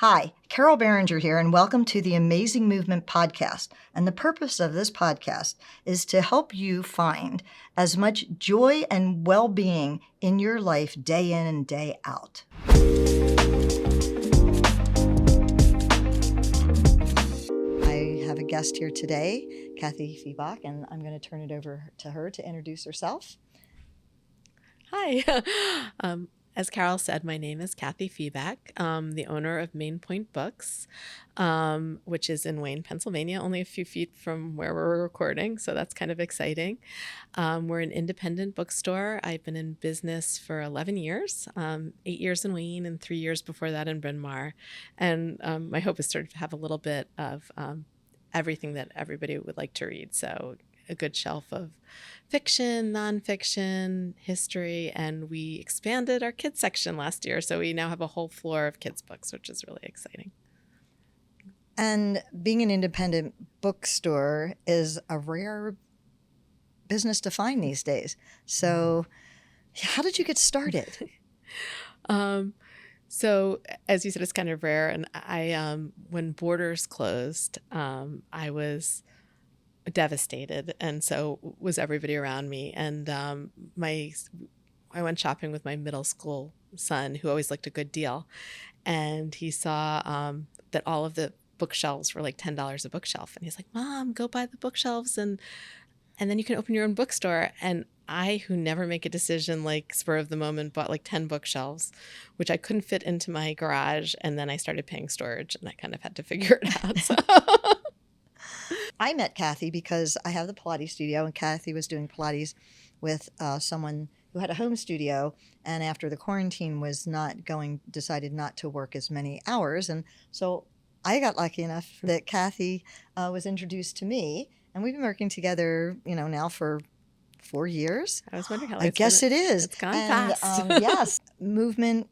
Hi, Carol Beringer here, and welcome to the Amazing Movement podcast. And the purpose of this podcast is to help you find as much joy and well-being in your life day in and day out. I have a guest here today, Cathy Fiebach, and I'm going to turn it over to her to introduce herself. Hi. As Carol said, my name is Cathy Fiebach. I'm the owner of Main Point Books, which is in Wayne, Pennsylvania, only a few feet from where we're recording, so that's kind of exciting. We're an independent bookstore. I've been in business for 11 years, 8 years in Wayne and 3 years before that in Bryn Mawr. And my hope is to have a little bit of everything that everybody would like to read. So a good shelf of fiction, nonfiction, history, and we expanded our kids section last year. So we now have a whole floor of kids books, which is really exciting. And being an independent bookstore is a rare business to find these days. So how did you get started? So as you said, it's kind of rare. And I, when Borders closed, I was devastated, and so was everybody around me. And I went shopping with my middle school son, who always liked a good deal, and he saw that all of the bookshelves were like $10 a bookshelf, and he's like, "Mom, go buy the bookshelves, and then you can open your own bookstore." And I, who never make a decision like spur of the moment, bought like 10 bookshelves, which I couldn't fit into my garage, and then I started paying storage, and I kind of had to figure it out. So. I met Cathy because I have the Pilates studio, and Cathy was doing Pilates with someone who had a home studio, and after the quarantine was not going, decided not to work as many hours. And so I got lucky enough that Cathy was introduced to me, and we've been working together, now for 4 years. I was wondering how I guess it is. It's gone fast. Yes, movement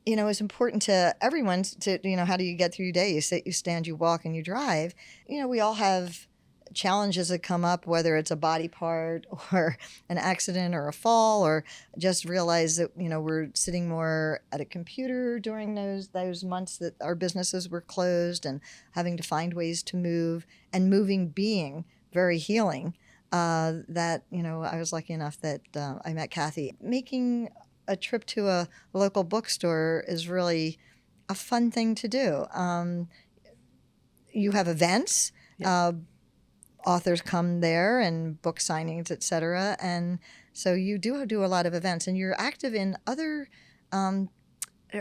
is important to everyone. How do you get through your day? You sit, you stand, you walk, and you drive. We all have challenges that come up, whether it's a body part or an accident or a fall, or just realize that, we're sitting more at a computer during those months that our businesses were closed, and having to find ways to move, and moving being very healing. I was lucky enough that I met Cathy. Making a trip to a local bookstore is really a fun thing to do. You have events, authors come there, and book signings, etc. And so you do a lot of events, and you're active in other. Are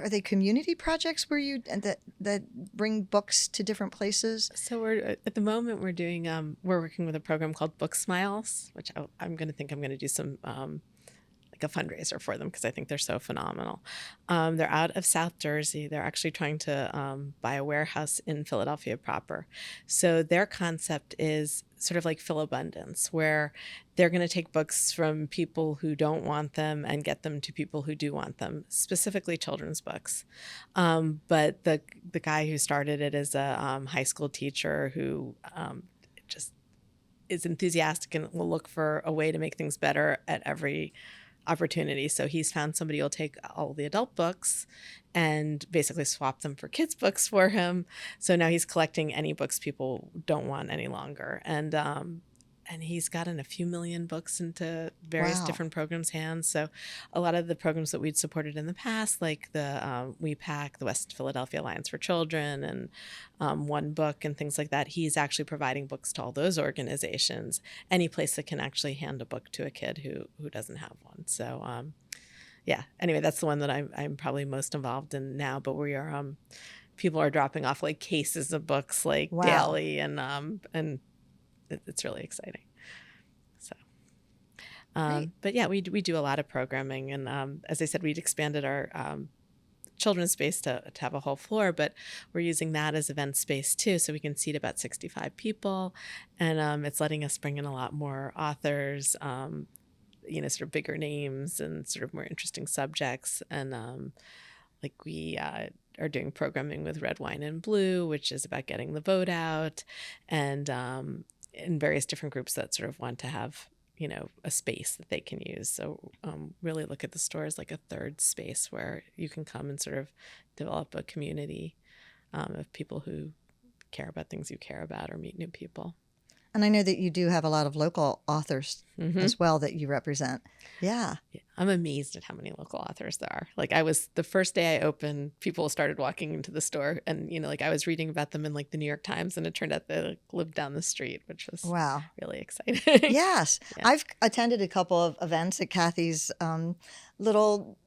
they community projects where you that bring books to different places? So we're at the moment we're working with a program called Book Smiles, which I'm going to do some like a fundraiser for them, because I think they're so phenomenal. They're out of South Jersey. They're actually trying to buy a warehouse in Philadelphia proper. So their concept is sort of like Fill Abundance, where they're going to take books from people who don't want them and get them to people who do want them, specifically children's books. But the guy who started it is a high school teacher who just is enthusiastic and will look for a way to make things better at every opportunity. So he's found somebody who'll take all the adult books and basically swap them for kids' books for him. So now he's collecting any books people don't want any longer. And he's gotten a few million books into various different programs' hands. So a lot of the programs that we'd supported in the past, like the WePack, the West Philadelphia Alliance for Children, and One Book and things like that, he's actually providing books to all those organizations, any place that can actually hand a book to a kid who doesn't have one. So anyway, that's the one that I'm probably most involved in now. But we are people are dropping off like cases of books like daily, and it's really exciting. So, but yeah, we do a lot of programming, and as I said, we'd expanded our children's space to have a whole floor, but we're using that as event space too, so we can seat about 65 people, and it's letting us bring in a lot more authors, sort of bigger names and sort of more interesting subjects, and like we are doing programming with Red Wine and Blue, which is about getting the vote out, and in various different groups that sort of want to have, a space that they can use. So really look at the store as like a third space where you can come and sort of develop a community of people who care about things you care about or meet new people. And I know that you do have a lot of local authors as well that you represent. Yeah. I'm amazed at how many local authors there are. Like the first day I opened, people started walking into the store and, like I was reading about them in like the New York Times and it turned out they lived down the street, which was wow, really exciting. Yes. Yeah. I've attended a couple of events at Cathy's little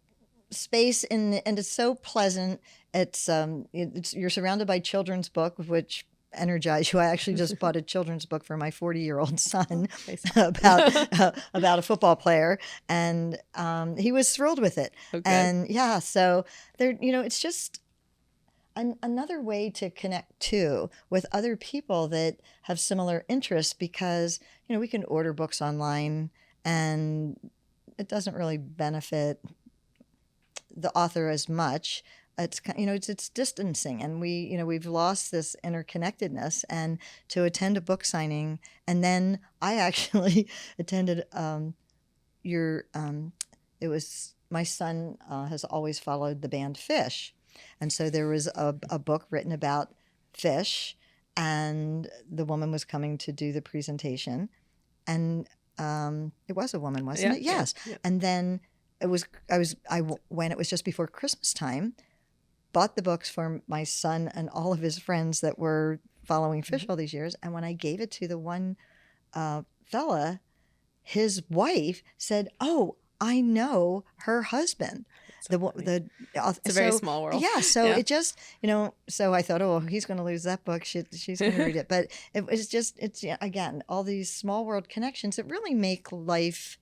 space and it's so pleasant. It's you're surrounded by children's book, which energize you. I actually just bought a children's book for my 40-year-old son about a football player, and he was thrilled with it. Okay. And yeah, so there, it's just another way to connect too with other people that have similar interests, because we can order books online and it doesn't really benefit the author as much. It's it's distancing, and we've lost this interconnectedness. And to attend a book signing, and then I actually attended it was my son has always followed the band Fish, and so there was a book written about fish, and the woman was coming to do the presentation, and it was a woman, wasn't it? Yes. Yeah. And then when it was just before Christmas time, bought the books for my son and all of his friends that were following fish all these years. And when I gave it to the one fella, his wife said, "Oh, I know her husband." So it's a very small world. Yeah. So it just, so I thought, oh, he's going to lose that book. She's going to read it. But it's again, all these small world connections that really make life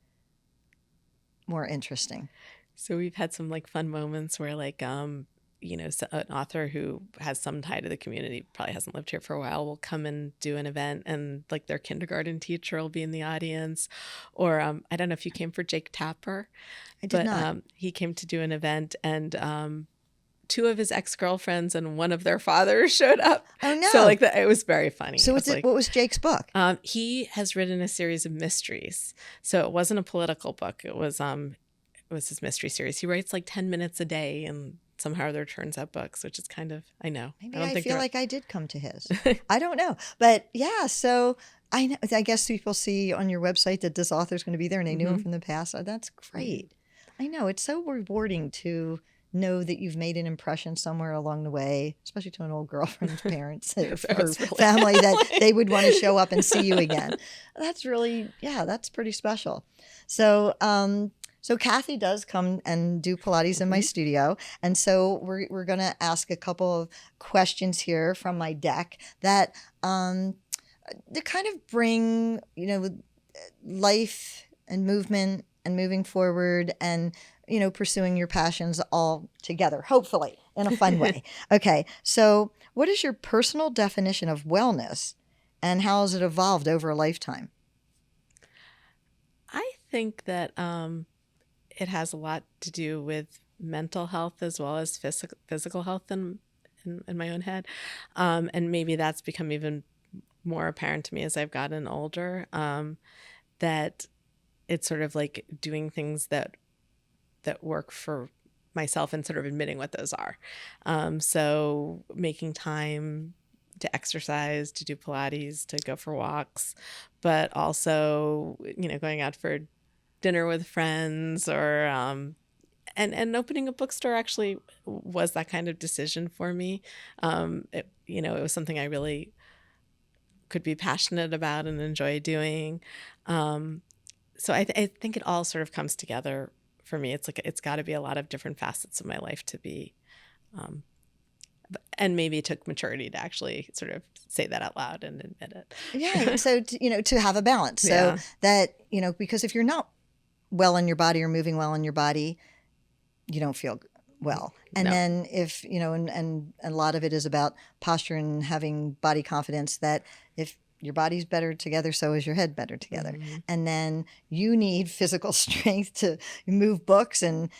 more interesting. So we've had some like fun moments where like, an author who has some tie to the community, probably hasn't lived here for a while, will come and do an event and like their kindergarten teacher will be in the audience. Or I don't know if you came for Jake Tapper. I did not. He came to do an event and two of his ex-girlfriends and one of their fathers showed up. Oh, no. So like it was very funny. So what was Jake's book? He has written a series of mysteries. So it wasn't a political book. It was his mystery series. He writes like 10 minutes a day and somehow there turns out books, which is kind of, I know. Maybe I feel like I did come to his. I don't know. But yeah, so I guess people see on your website that this author's going to be there and they knew him from the past. Oh, that's great. I know. It's so rewarding to know that you've made an impression somewhere along the way, especially to an old girlfriend's parents or family, that they would want to show up and see you again. That's really, that's pretty special. So, so Cathy does come and do Pilates in my studio. And so we're going to ask a couple of questions here from my deck that to kind of bring, life and movement and moving forward and, pursuing your passions all together, hopefully in a fun way. Okay. So what is your personal definition of wellness and how has it evolved over a lifetime? I think that it has a lot to do with mental health as well as physical health in my own head. And maybe that's become even more apparent to me as I've gotten older, that it's sort of like doing things that work for myself and sort of admitting what those are. So making time to exercise, to do Pilates, to go for walks, but also, going out for dinner with friends or, and opening a bookstore actually was that kind of decision for me. It was something I really could be passionate about and enjoy doing. So I think it all sort of comes together for me. It's like, it's got to be a lot of different facets of my life to be, and maybe it took maturity to actually sort of say that out loud and admit it. Yeah. So, to have a balance. So that, because if you're not well in your body or moving well in your body, you don't feel well. And then if, and a lot of it is about posture and having body confidence, that if your body's better together, so is your head better together. Mm-hmm. And then you need physical strength to move books and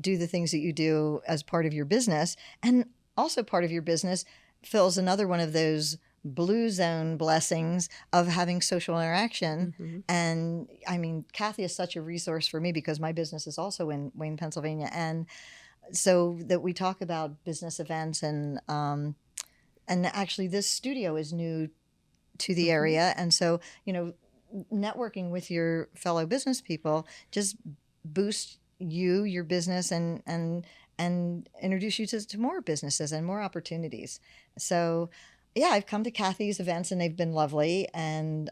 do the things that you do as part of your business. And also part of your business fills another one of those blue zone blessings of having social interaction. Mm-hmm. And I mean, Cathy is such a resource for me because my business is also in Wayne, Pennsylvania. And so that we talk about business events and actually this studio is new to the area. And so, networking with your fellow business people just boosts your business and introduce you to more businesses and more opportunities. So yeah, I've come to Cathy's events and they've been lovely, and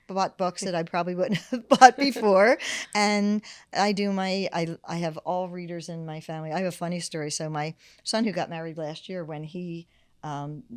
bought books that I probably wouldn't have bought before. And I have all readers in my family. I have a funny story. So my son, who got married last year, when he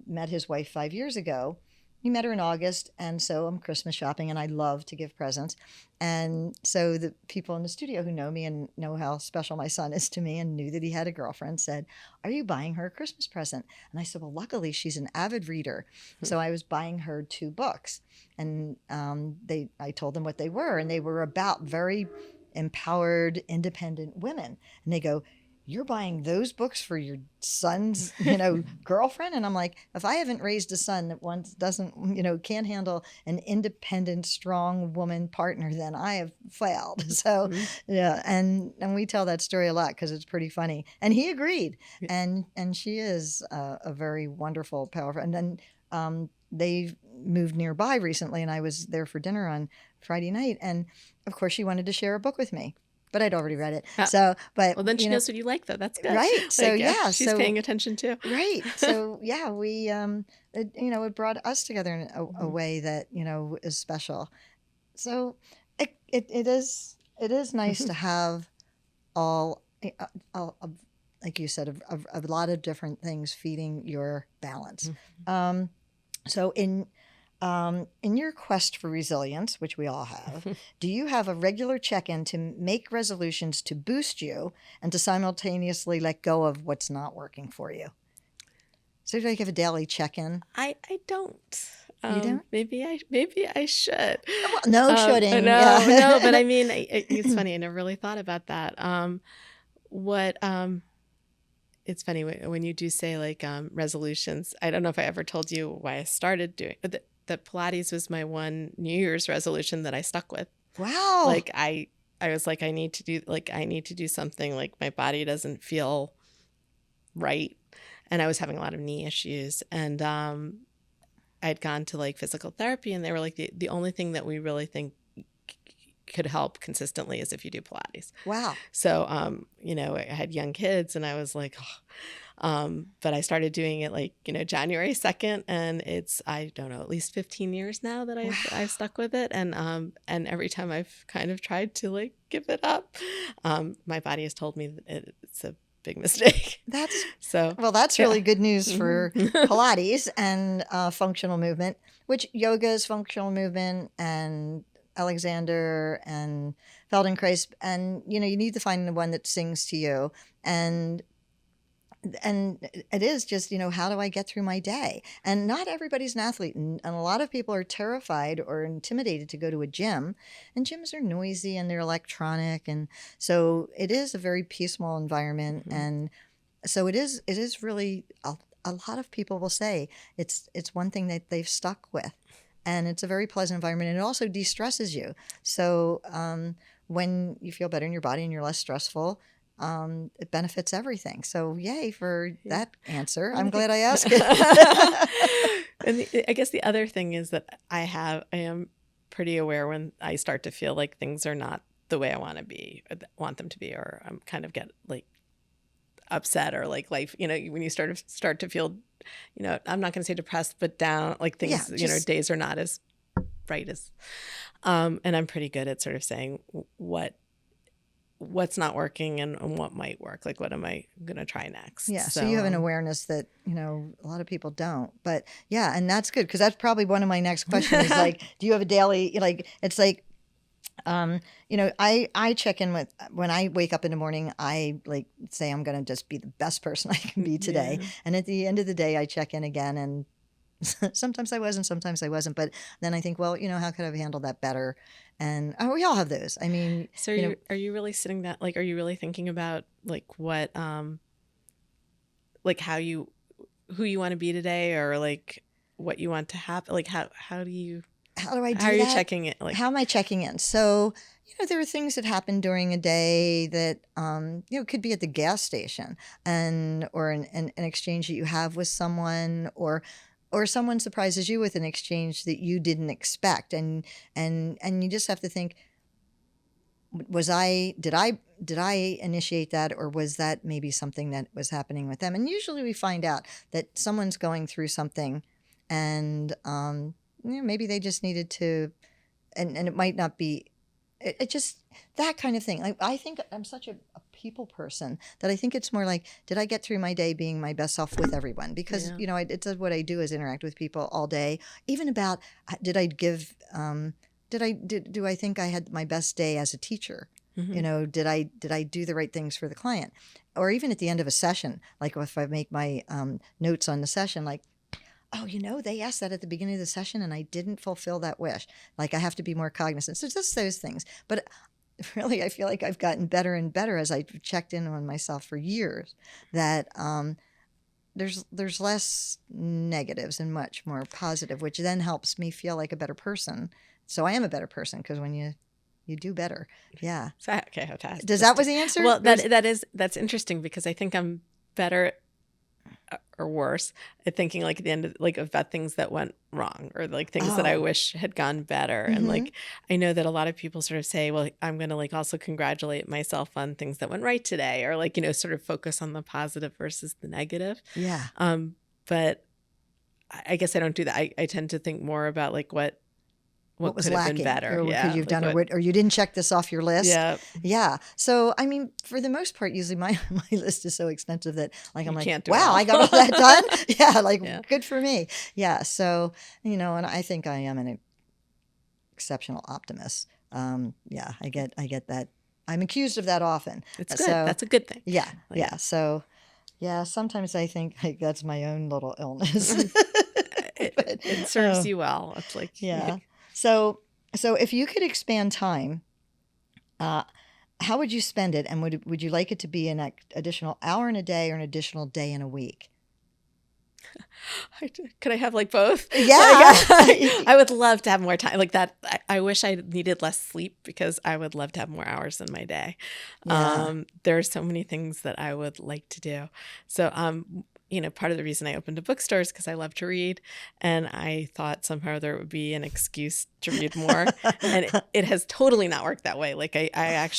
met his wife 5 years ago, he met her in August, and so I'm Christmas shopping, and I love to give presents. And so the people in the studio who know me and know how special my son is to me and knew that he had a girlfriend said, "Are you buying her a Christmas present?" And I said, "Well, luckily she's an avid reader." So I was buying her 2 books, and I told them what they were, and they were about very empowered, independent women. And they go, "You're buying those books for your son's, girlfriend?" And I'm like, if I haven't raised a son that once doesn't, can't handle an independent, strong woman partner, then I have failed. So, yeah, and we tell that story a lot because it's pretty funny. And he agreed, and she is a very wonderful, powerful. And then they moved nearby recently, and I was there for dinner on Friday night, and of course she wanted to share a book with me. But I'd already read it. So, but well, then she knows what you like, though. That's good. Right. So, yeah. She's paying attention too. Right. So, yeah, we, it brought us together in a way that, is special. So it is nice to have all, like you said, a lot of different things feeding your balance. So in your quest for resilience, which we all have, do you have a regular check-in to make resolutions to boost you and to simultaneously let go of what's not working for you? So do you have a daily check-in? I don't. You don't? Maybe I should. Well, no shouldn't. No, but I mean, it's funny. I never really thought about that. It's funny when you do say like resolutions. I don't know if I ever told you why I started doing that. Pilates was my one New Year's resolution that I stuck with. Wow. Like I was like, I need to do something. Like my body doesn't feel right. And I was having a lot of knee issues, and I'd gone to like physical therapy, and they were like, the only thing that we really think could help consistently is if you do Pilates. Wow. So, I had young kids, and I was like, but I started doing it like, January 2nd, and it's, I don't know, at least 15 years now that I've stuck with it. And every time I've kind of tried to like give it up, my body has told me that it's a big mistake. That's really good news for Pilates and functional movement, which yoga is functional movement, and Alexander and Feldenkrais, and you need to find the one that sings to you, and it is just how do I get through my day? And not everybody's an athlete, and a lot of people are terrified or intimidated to go to a gym, and gyms are noisy and they're electronic, and so it is a very peaceful environment. And so it is really a lot of people will say it's one thing that they've stuck with. And it's a very pleasant environment, and it also de-stresses you. So when you feel better in your body and you're less stressful, it benefits everything. So yay for that answer. I'm glad I asked it. And I guess the other thing is that I am pretty aware when I start to feel like things are not the way I want them to be, or I'm kind of get like upset, or like life, when you start to feel, I'm not going to say depressed, but down, like things, days are not as bright as, and I'm pretty good at sort of saying what's not working and what might work. Like, what am I going to try next? Yeah. So you have an awareness that, a lot of people don't, but yeah. And that's good. 'Cause that's probably one of my next questions is like, do you have a daily, like, it's like, I check in with, when I wake up in the morning, I like say I'm going to just be the best person I can be today. Yeah. And at the end of the day, I check in again, and sometimes I was and sometimes I wasn't. But then I think, well, how could I have handled that better? And we all have those. I mean, so are you really sitting that, like, are you really thinking about like what, like how you who you want to be today, or like what you want to happen? Like how do you How do I do how are you that? checking it? Like How am I checking in? So, there are things that happen during a day that, could be at the gas station or an exchange that you have with someone, or someone surprises you with an exchange that you didn't expect. And you just have to think, did I initiate that, or was that maybe something that was happening with them? And usually we find out that someone's going through something, and maybe they just needed to, and it might not be, it just, that kind of thing. Like, I think I'm such a people person that I think it's more like, did I get through my day being my best self with everyone? Because it's what I do is interact with people all day. Even about, did I give do I think I had my best day as a teacher? Did I do the right things for the client? Or even at the end of a session, like if I make my notes on the session, like, oh, they asked that at the beginning of the session and I didn't fulfill that wish. Like, I have to be more cognizant. So just those things. But really, I feel like I've gotten better and better as I've checked in on myself for years, that there's less negatives and much more positive, which then helps me feel like a better person. So I am a better person because when you do better. Yeah. So, okay, I have to ask. Does that was the answer? Well, that's interesting, because I think I'm better or worse at thinking like at the end of, like, about things that went wrong, or like things that I wish had gone better. And like, I know that a lot of people sort of say, well, I'm going to like also congratulate myself on things that went right today, or like, sort of focus on the positive versus the negative. Yeah. But I guess I don't do that. I tend to think more about like what was could have lacking, been better, or could you've like done, or you didn't check this off your list. Yeah. So I mean, for the most part, usually my list is so extensive that like I'm like, do wow, it all. I got all that done. Yeah, like Yeah. good for me. Yeah. So and I think I am an exceptional optimist. Yeah, I get that. I'm accused of that often. It's good. So, That's a good thing. Yeah. Yeah. So yeah, sometimes I think like that's my own little illness. It serves you well. It's like, yeah. So if you could expand time, how would you spend it? And would you like it to be an additional hour in a day or an additional day in a week? Could I have like both? Yeah. I would love to have more time like that. I wish I needed less sleep, because I would love to have more hours in my day. Yeah. There are so many things that I would like to do. So, part of the reason I opened a bookstore is because I love to read, and I thought somehow there would be an excuse to read more. And it has totally not worked that way. Like I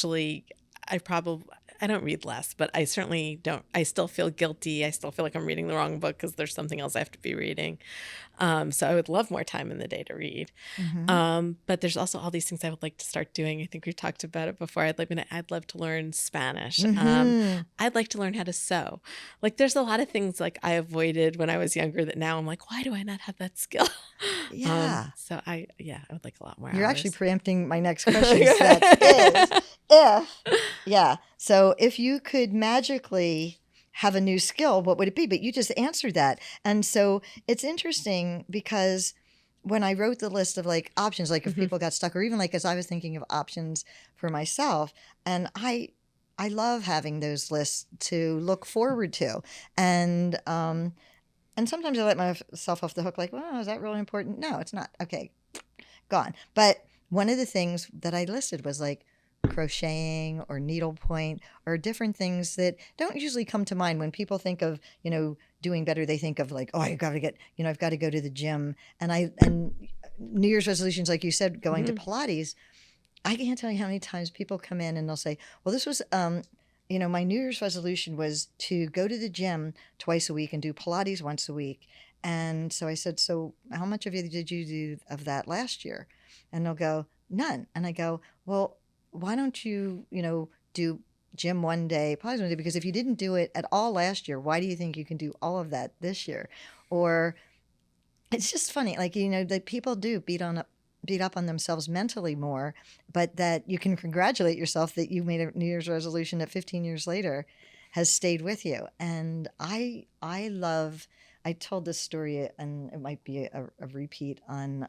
don't read less, but I certainly don't. I still feel guilty. I still feel like I'm reading the wrong book because there's something else I have to be reading. So I would love more time in the day to read. But there's also all these things I would like to start doing. I think we've talked about it before. I'd love to learn Spanish. I'd like to learn how to sew. Like, there's a lot of things like I avoided when I was younger that now I'm like, why do I not have that skill? Yeah. So I would like a lot more You're hours. actually preempting my next question. That is, so if you could magically have a new skill, what would it be? But you just answered that. And so it's interesting because when I wrote the list of like options, like if people got stuck, or even like as I was thinking of options for myself, and I love having those lists to look forward to. And sometimes I let myself off the hook, like, well, is that really important? No, it's not. Okay, gone. But one of the things that I listed was like crocheting or needlepoint or different things that don't usually come to mind when people think of, doing better. They think of like, oh, I've got to go to the gym. And New Year's resolutions, like you said, going to Pilates. I can't tell you how many times people come in and they'll say, well, this was, my New Year's resolution was to go to the gym twice a week and do Pilates once a week. And so I said, so how much of it did you do of that last year? And they'll go, none. And I go, well, why don't you, do gym one day, Pilates one day? Because if you didn't do it at all last year, why do you think you can do all of that this year? Or it's just funny, like, that people do beat up on themselves mentally more, but that you can congratulate yourself that you made a New Year's resolution that 15 years later has stayed with you. And I told this story, and it might be a repeat on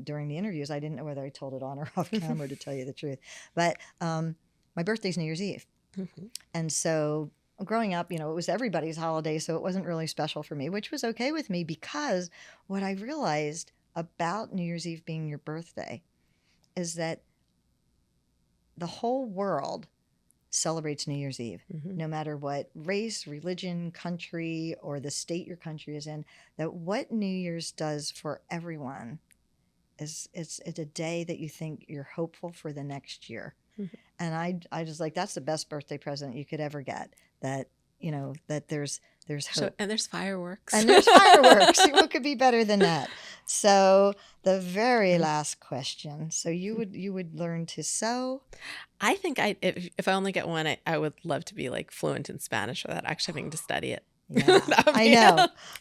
during the interviews. I didn't know whether I told it on or off camera, to tell you the truth. But my birthday's New Year's Eve. And so growing up, it was everybody's holiday, so it wasn't really special for me, which was okay with me because what I realized about New Year's Eve being your birthday is that the whole world celebrates New Year's Eve, no matter what race, religion, country, or the state your country is in, that what New Year's does for everyone is it's a day that you think you're hopeful for the next year. And I just like, that's the best birthday present you could ever get, that, that there's hope. So, and there's fireworks. And there's fireworks. What could be better than that? So the very last question. So you would learn to sew. I think if I only get one, I would love to be like fluent in Spanish without actually having to study it. Yeah,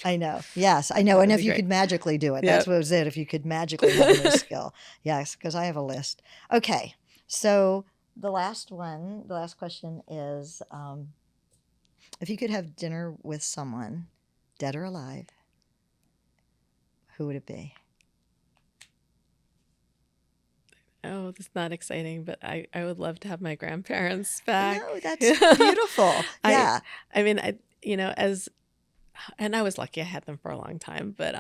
I know. Yes, I know. And if you could magically do it, that's what was it. If you could magically have this skill. Yes, because I have a list. Okay. So the last question is, if you could have dinner with someone, dead or alive, who would it be? Oh, that's not exciting, but I would love to have my grandparents back. No, that's beautiful. Yeah. I mean, and I was lucky I had them for a long time, but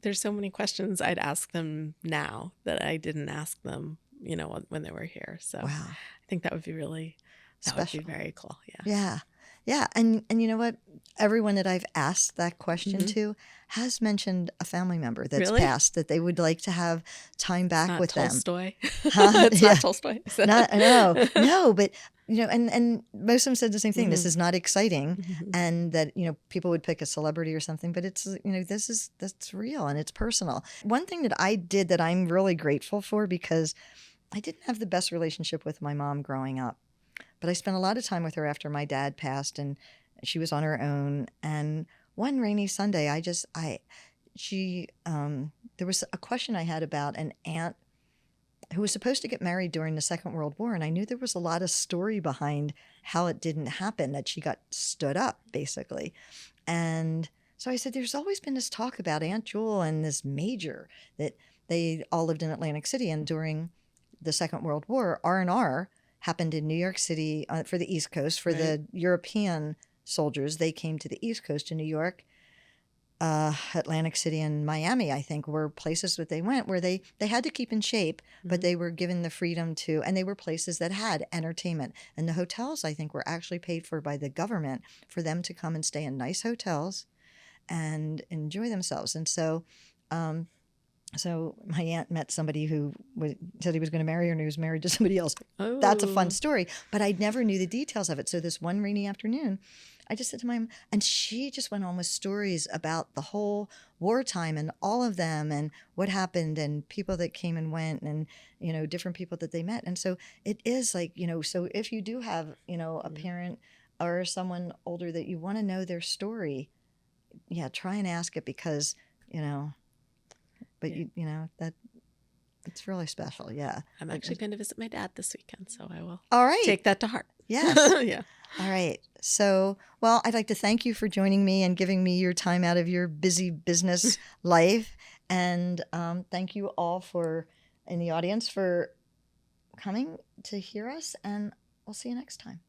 there's so many questions I'd ask them now that I didn't ask them, when they were here. So wow. I think that would be really special. Would be very cool. Yeah. Yeah. Yeah. And you know what? Everyone that I've asked that question to has mentioned a family member that's passed, that they would like to have time back with Tolstoy. them. It's not Tolstoy. No, but and most of them said the same thing. This is not exciting, and that people would pick a celebrity or something, but it's that's real and it's personal. One thing that I did that I'm really grateful for, because I didn't have the best relationship with my mom growing up, but I spent a lot of time with her after my dad passed, and she was on her own. And one rainy Sunday, there was a question I had about an aunt who was supposed to get married during the Second World War. And I knew there was a lot of story behind how it didn't happen, that she got stood up, basically. And so I said, there's always been this talk about Aunt Jewel and this major, that they all lived in Atlantic City. And during the Second World War, R&R happened in New York City for the East Coast. For the European soldiers, they came to the East Coast in New York. Atlantic City and Miami, I think, were places that they went where they had to keep in shape, but they were given the freedom to, and they were places that had entertainment. And the hotels, I think, were actually paid for by the government for them to come and stay in nice hotels and enjoy themselves. And so my aunt met somebody who said he was going to marry her, and he was married to somebody else. Oh. That's a fun story, but I never knew the details of it. So this one rainy afternoon, I just said to my mom, and she just went on with stories about the whole wartime and all of them and what happened and people that came and went and, different people that they met. And so it is like, so if you do have, a parent or someone older that you want to know their story, try and ask it, because, but that it's really special. Yeah. I'm actually going to visit my dad this weekend, so I will take that to heart. Yes. Yeah. All right. So, well, I'd like to thank you for joining me and giving me your time out of your busy business life. And thank you all in the audience for coming to hear us. And we'll see you next time.